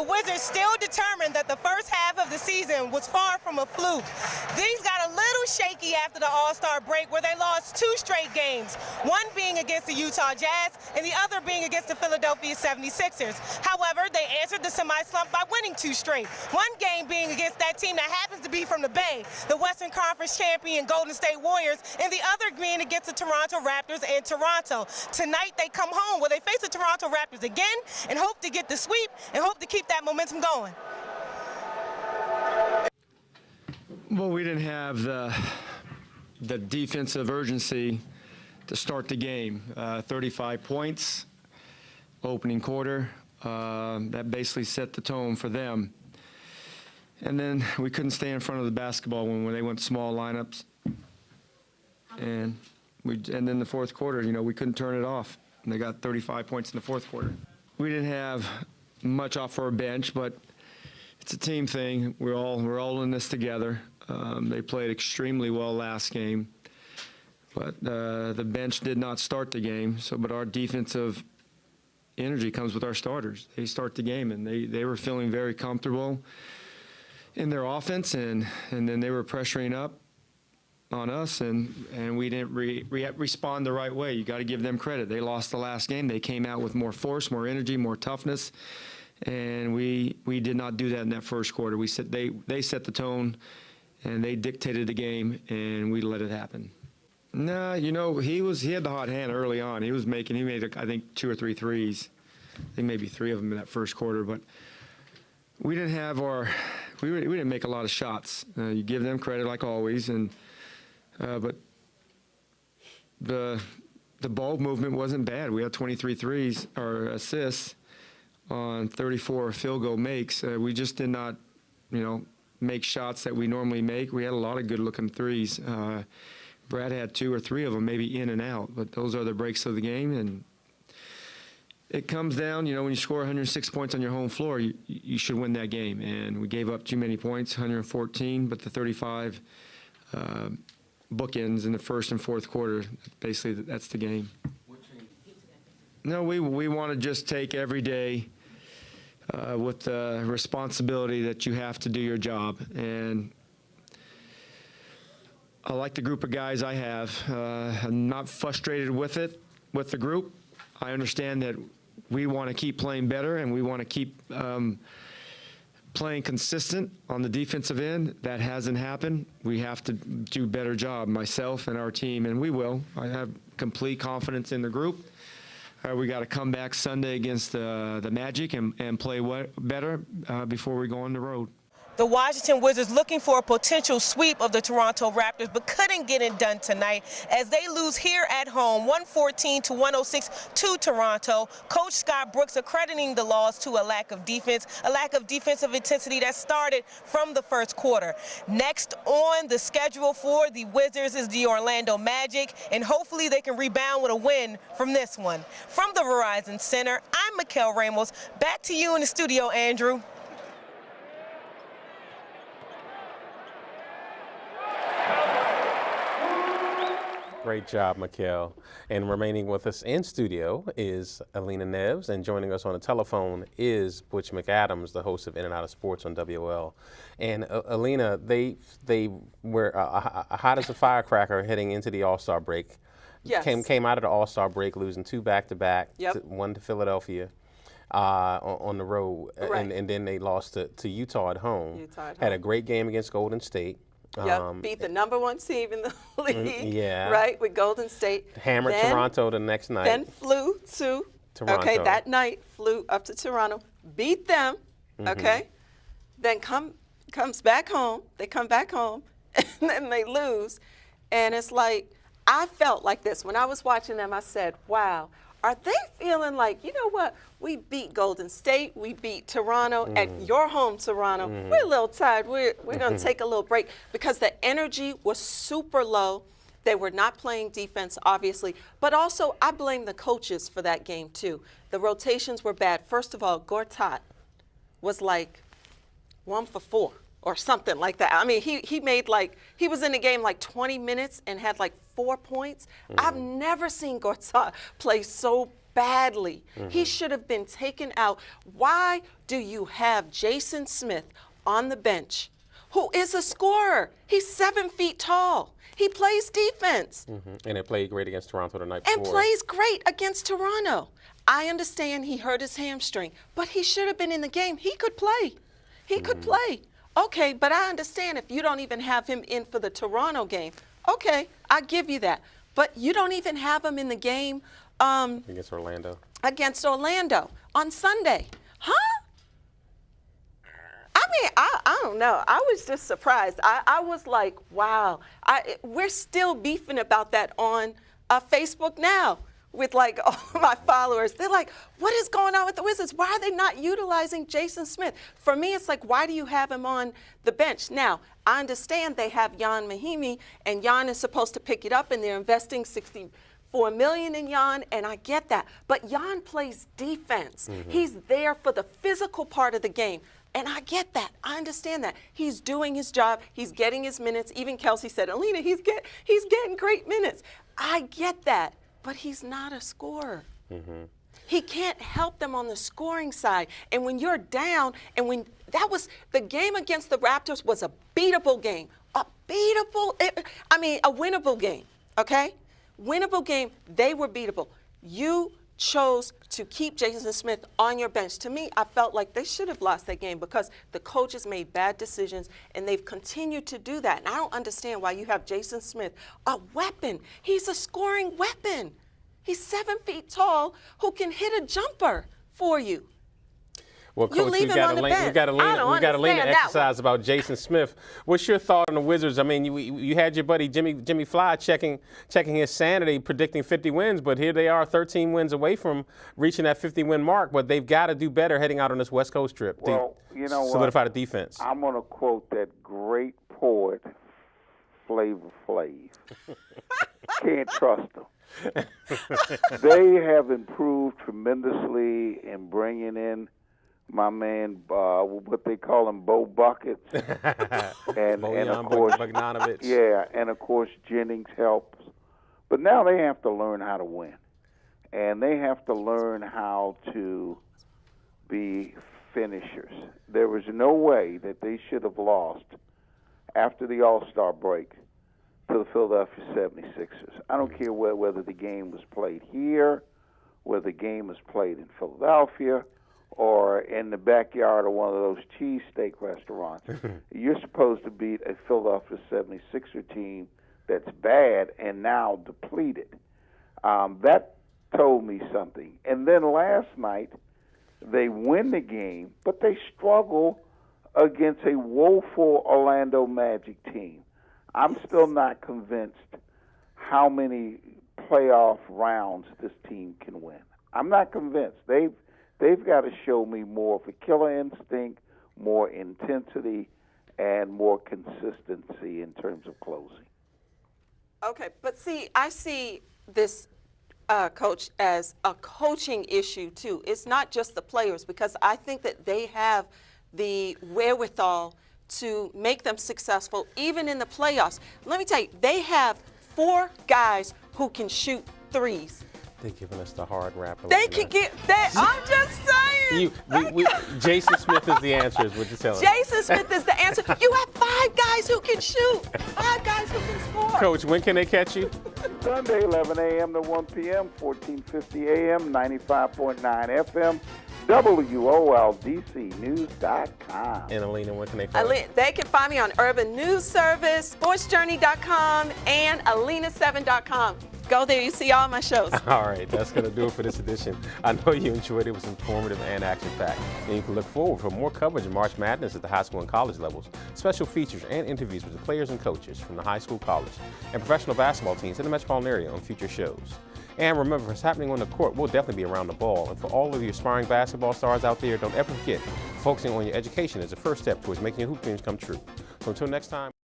the Wizards still determined that the first half of the season was far from a fluke. Things got a little shaky after the All-Star break, where they lost 2 straight games, one being against the Utah Jazz and the other being against the Philadelphia 76ers. However, they answered the semi-slump by winning 2 straight, one game being against that team that happens to be from the Bay, the Western Conference champion Golden State Warriors, and the other being against the Toronto Raptors in Toronto. Tonight they come home where they face the Toronto Raptors again and hope to get the sweep and hope to keep that momentum going. Well, we didn't have the defensive urgency to start the game. 35 points, opening quarter. That basically set the tone for them. And then we couldn't stay in front of the basketball when they went small lineups. And then the fourth quarter, you know, we couldn't turn it off. And they got 35 points in the fourth quarter. We didn't have much off our bench, but it's a team thing. We're all in this together. They played extremely well last game, but the bench did not start the game. But our defensive energy comes with our starters. They start the game, and they were feeling very comfortable in their offense, and then they were pressuring up on us, and we didn't respond the right way. You got to give them credit. They lost the last game. They came out with more force, more energy, more toughness, and we did not do that in that first quarter. They set the tone, and they dictated the game, and we let it happen. Nah, you know, he had the hot hand early on. He made I think 2 or 3 threes. I think maybe 3 of them in that first quarter, but we didn't have we didn't make a lot of shots. You give them credit like always, but the ball movement wasn't bad. We had 23 threes or assists on 34 field goal makes. We just did not, you know, make shots that we normally make. We had a lot of good-looking threes. Brad had 2 or 3 of them, maybe in and out, but those are the breaks of the game. And it comes down, you know, when you score 106 points on your home floor, you should win that game. And we gave up too many points, 114, but the 35 bookends in the first and fourth quarter, basically that's the game. No, we want to just take every day with the responsibility that you have to do your job. And I like the group of guys I have. I'm not frustrated with the group. I understand that we want to keep playing better, and we want to keep playing consistent on the defensive end. That hasn't happened. We have to do a better job, myself and our team, and we will. I have complete confidence in the group. We got to come back Sunday against the Magic and play better before we go on the road. The Washington Wizards looking for a potential sweep of the Toronto Raptors, but couldn't get it done tonight as they lose here at home 114-106 to Toronto. Coach Scott Brooks accrediting the loss to a lack of defense, a lack of defensive intensity that started from the first quarter. Next on the schedule for the Wizards is the Orlando Magic, and hopefully they can rebound with a win from this one. From the Verizon Center, I'm Mikel Ramos. Back to you in the studio, Andrew. Great job, Mikel. And remaining with us in studio is Alena Neves, and joining us on the telephone is Butch McAdams, the host of In and Out of Sports on WL. And Alena, they were hot as a firecracker heading into the All-Star break. Yes. Came out of the All-Star break losing 2 back-to-back, Yep. one to Philadelphia on the road, Right. and then they lost to Utah at home. Utah at Had a home. great game against Golden State. Yep, beat the #1 team in the league, yeah. right, with Golden State. Hammered Toronto the next night. Then flew to, Toronto. okay, that night flew up to Toronto, beat them, okay, then comes back home, they come back home, and then they lose. And it's like, I felt like this. When I was watching them, I said, wow, are they feeling like, you know what, we beat Golden State, we beat Toronto, at your home, Toronto. We're a little tired. We're going to take a little break, because the energy was super low. They were not playing defense, obviously. But also, I blame the coaches for that game, too. The rotations were bad. First of all, Gortat was like 1 for 4 or something like that. I mean, he made like, he was in the game like 20 minutes and had like 4 points. I've never seen Gortat play so badly. He should have been taken out. Why do you have Jason Smith on the bench, who is a scorer? He's 7 feet tall. He plays defense. And it played great against Toronto the night before. And plays great against Toronto. I understand he hurt his hamstring, but he should have been in the game. He could play. He could play. Okay, but I understand if you don't even have him in for the Toronto game. Okay, I give you that. But you don't even have him in the game against Orlando. On Sunday. Huh? I mean, I don't know. I was just surprised. I was like, wow. We're still beefing about that on Facebook now with like all my followers. They're like, what is going on with the Wizards? Why are they not utilizing Jason Smith? For me, it's like, why do you have him on the bench? Now, I understand they have Jan Mahimi, and Jan is supposed to pick it up, and they're investing $64 million in Jan, and I get that. But Jan plays defense. He's there for the physical part of the game. And I get that. I understand that. He's doing his job. He's getting his minutes. Even Kelsey said, Alena, he's getting great minutes. I get that. But he's not a scorer. He can't help them on the scoring side. And when you're down, and when that was the game against the Raptors was a beatable game. A winnable game, okay? Winnable game, they were beatable. You chose to keep Jason Smith on your bench. To me, I felt like they should have lost that game because the coaches made bad decisions, and they've continued to do that. And I don't understand why you have Jason Smith, a weapon. He's a scoring weapon. He's 7 feet tall who can hit a jumper for you. Well, Coach, we got Alena exercise about Jason Smith. What's your thought on the Wizards? I mean, you had your buddy Jimmy Fly checking his sanity, predicting 50 wins, but here they are 13 wins away from reaching that 50-win mark, but they've got to do better heading out on this West Coast trip to solidify the defense. I'm going to quote that great poet, Flavor Flav. Can't trust them. They have improved tremendously in bringing in my man, what they call him, Bo Buckets, and of course, Bogdanovich. And of course Jennings helps. But now they have to learn how to win, and they have to learn how to be finishers. There was no way that they should have lost after the All-Star break to the Philadelphia 76ers. I don't care whether the game was played here, whether the game was played in Philadelphia, or in the backyard of one of those cheesesteak restaurants. You're supposed to beat a Philadelphia 76er team that's bad and now depleted. That told me something. And then last night, they win the game, but they struggle against a woeful Orlando Magic team. I'm still not convinced how many playoff rounds this team can win. I'm not convinced. They've got to show me more of a killer instinct, more intensity, and more consistency in terms of closing. Okay, but see, I see this, Coach, as a coaching issue, too. It's not just the players, because I think that they have the wherewithal to make them successful, even in the playoffs. Let me tell you, they have 4 guys who can shoot threes. They're giving us the hard rap. They can get that. I'm just saying. Jason Smith is the answer, is what you're telling me. Jason Smith is the answer. You have 5 guys who can shoot, 5 guys who can score. Coach, when can they catch you? Sunday, 11 a.m. to 1 p.m., 1450 a.m., 95.9 FM, WOLDCnews.com. And Alena, when can they find you? They can find me on Urban News Service, SportsJourney.com, and Alena7.com. Go there, you see all my shows. All right, that's going to do it for this edition. I know you enjoyed it. It was informative and action-packed. And you can look forward for more coverage of March Madness at the high school and college levels, special features and interviews with the players and coaches from the high school, college, and professional basketball teams in the metropolitan area on future shows. And remember, what's happening on the court will definitely be around the ball. And for all of you aspiring basketball stars out there, don't ever forget, focusing on your education is the first step towards making your hoop dreams come true. So until next time.